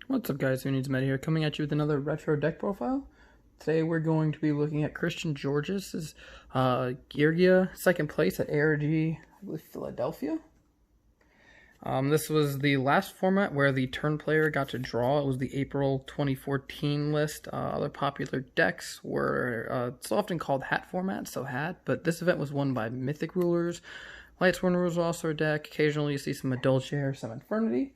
What's up guys, Who Needs Meta here, coming at you with another retro deck profile. Today we're going to be looking at Christian George's Geargia, second place at ARG, I believe Philadelphia. This was the last format where the turn player got to draw. It was the April 2014 list. Other popular decks were, it's often called hat format, so hat, but this event was won by Mythic Rulers. Lightsworn Rulers was also a deck. Occasionally you see some Adulterae or some Infernity.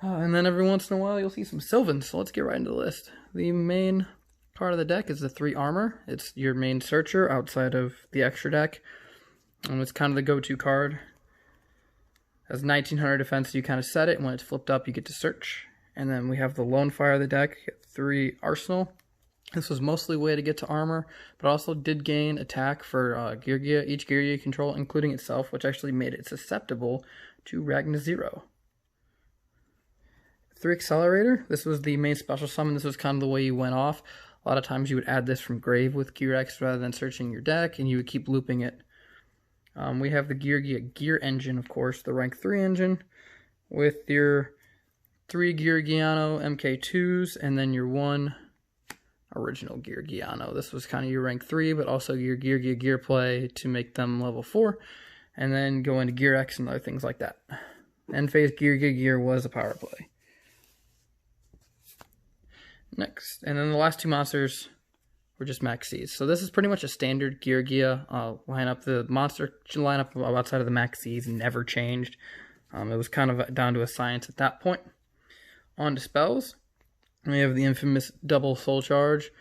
And then every once in a while you'll see some Sylvans, so let's get right into the list. The main part of the deck is the 3 armor. It's your main searcher outside of the extra deck. It's kind of the go-to card. It has 1900 defense, so you kind of set it, and when it's flipped up you get to search. And then we have the Lone Fire of the deck, 3 arsenal. This was mostly a way to get to armor, but also did gain attack for Geargia, each Geargia you control, including itself, which actually made it susceptible to Ragna 0. 3 Accelerator, this was the main special summon. This was kind of the way you went off. A lot of times you would add this from grave with Gear X rather than searching your deck, and you would keep looping it. We have the Geargiar engine, of course, the rank 3 engine, with your 3 Geargiano Mk-iis, and then your 1 original Geargiano. This was kind of your rank 3, but also your Geargia gear play to make them level 4, and then go into Gear X and other things like that. End phase Geargagear was a power play. Next, and then the last 2 monsters were just Maxx's. So this is pretty much a standard Geargia lineup. The monster lineup outside of the Maxx's never changed. It was kind of down to a science at that point. On to spells, we have the infamous double soul charge.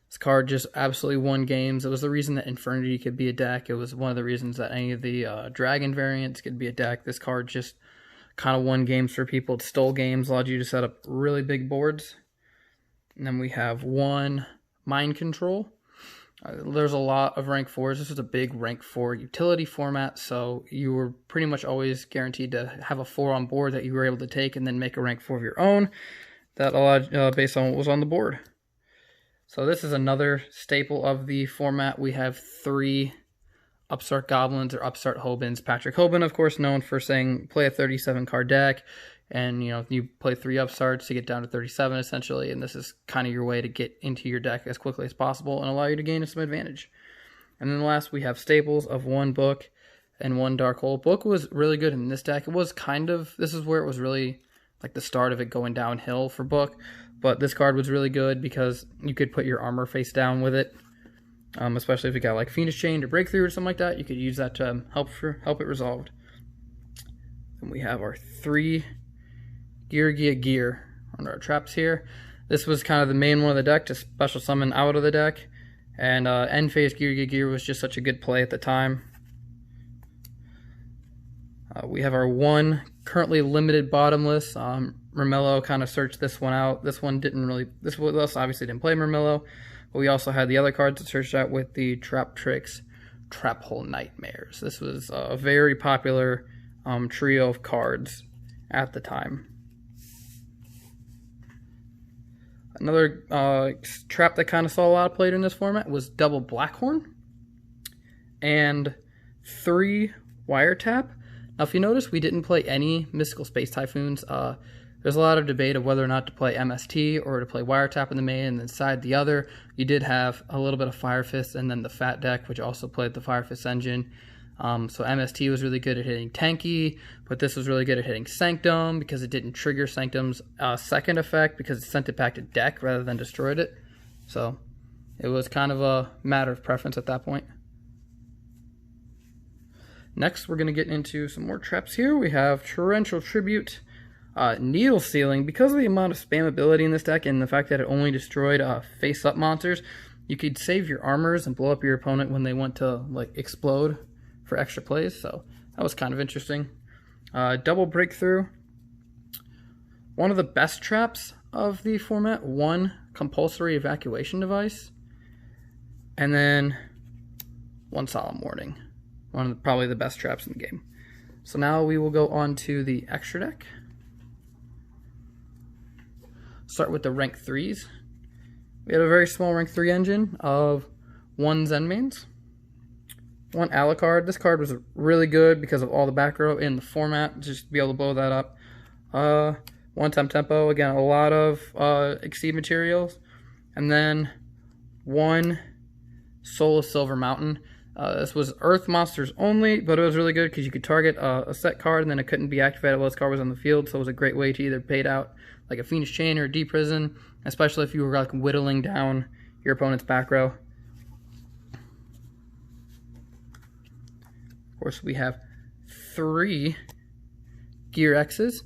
This card just absolutely won games. It was the reason that Infernity could be a deck. It was one of the reasons that any of the dragon variants could be a deck. This card just kind of won games for people. It stole games, allowed you to set up really big boards. And then we have 1 Mind Control. There's a lot of rank 4s. This is a big rank 4 utility format, so you were pretty much always guaranteed to have a 4 on board that you were able to take and then make a rank 4 of your own. That allowed based on what was on the board. So this is another staple of the format. We have 3 Upstart Goblins or Upstart Hobins. Patrick Hoban, of course, known for saying play a 37 card deck. And, you know, you play 3 upstarts to get down to 37, essentially, and this is kind of your way to get into your deck as quickly as possible and allow you to gain some advantage. And then last, we have staples of 1 book and 1 dark hole. Book was really good in this deck. It was kind of, this is where it was really, like, the start of it going downhill for book, but this card was really good because you could put your armor face down with it, especially if you got, like, Fiendish Chain or Breakthrough or something like that. You could use that to help it resolved. And we have our 3 Gear under our traps here. This was kind of the main one of the deck to special summon out of the deck, and end phase Gear was just such a good play at the time. We have our 1 currently limited Bottomless. Mermello kind of searched this one out. This one didn't really, this obviously didn't play Mermello, but we also had the other cards that searched out with the Traptrix Traphole Nightmares. This was a very popular trio of cards at the time. Another trap that kind of saw a lot of play in this format was double Blackhorn and 3 Wiretap. Now, if you notice, we didn't play any Mystical Space Typhoons. There's a lot of debate of whether or not to play MST or to play Wiretap in the main and then side the other. You did have a little bit of Fire Fist and then the Fat deck, which also played the Fire Fist engine. So MST was really good at hitting tanky, but this was really good at hitting Sanctum because it didn't trigger Sanctum's second effect because it sent it back to deck rather than destroyed it. So it was kind of a matter of preference at that point. Next, we're going to get into some more traps here. We have Torrential Tribute, Needle Sealing. Because of the amount of spammability in this deck and the fact that it only destroyed face-up monsters, you could save your armors and blow up your opponent when they want to like explode for extra plays, so that was kind of interesting. Double Breakthrough. One of the best traps of the format, 1 Compulsory Evacuation device, and then 1 Solemn Warning. One of probably the best traps in the game. So now we will go on to the extra deck. Start with the rank 3s. We had a very small rank 3 engine of 1 Zenmaines, 1 Alucard. This card was really good because of all the back row in the format, just to be able to blow that up. 1 Temtempo, again, a lot of Exceed materials, and then 1 Soul of Silvermountain. This was Earth monsters only, but it was really good because you could target a set card and then it couldn't be activated while this card was on the field, so it was a great way to either bait out like a Fiendish Chain or a Deep Prison, especially if you were like whittling down your opponent's back row. Of course, we have 3 Gear X's.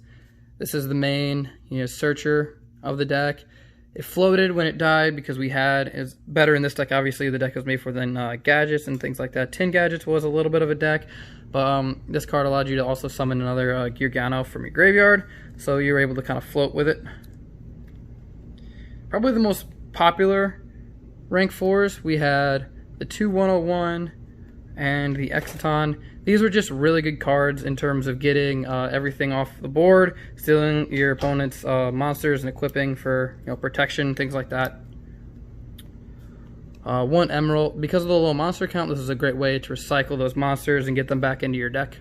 This is the main, searcher of the deck. It floated when it died because it's better in this deck. Obviously, the deck was made for than gadgets and things like that. 10 gadgets was a little bit of a deck, but this card allowed you to also summon another Geargiano from your graveyard, so you were able to kind of float with it. Probably the most popular rank 4s, we had the 2 101 and the Exciton. These were just really good cards in terms of getting everything off the board, stealing your opponent's monsters and equipping for protection, things like that. 1 Emerald. Because of the low monster count, this is a great way to recycle those monsters and get them back into your deck.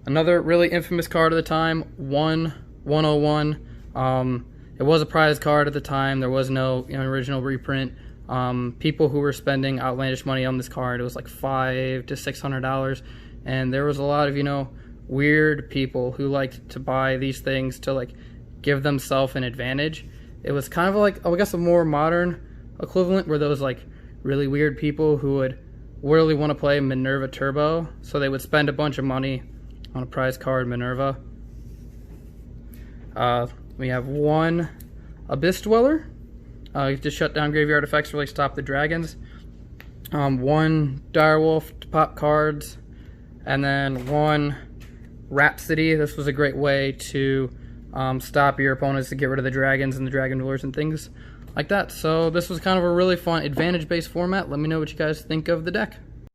Another really infamous card at the time, 1 101. It was a prize card at the time. There was no original reprint. People who were spending outlandish money on this card, it was like $500 to $600, and there was a lot of weird people who liked to buy these things to like give themselves an advantage. It was kind of like, I guess, a more modern equivalent where those like really weird people who would really want to play Minerva Turbo, so they would spend a bunch of money on a prize card Minerva. We have 1 Abyss Dweller. To shut down graveyard effects, really stop the dragons. 1 Direwolf to pop cards, and then 1 Rhapsody. This was a great way to stop your opponents to get rid of the dragons and the dragon rulers and things like that. So this was kind of a really fun advantage-based format. Let me know what you guys think of the deck.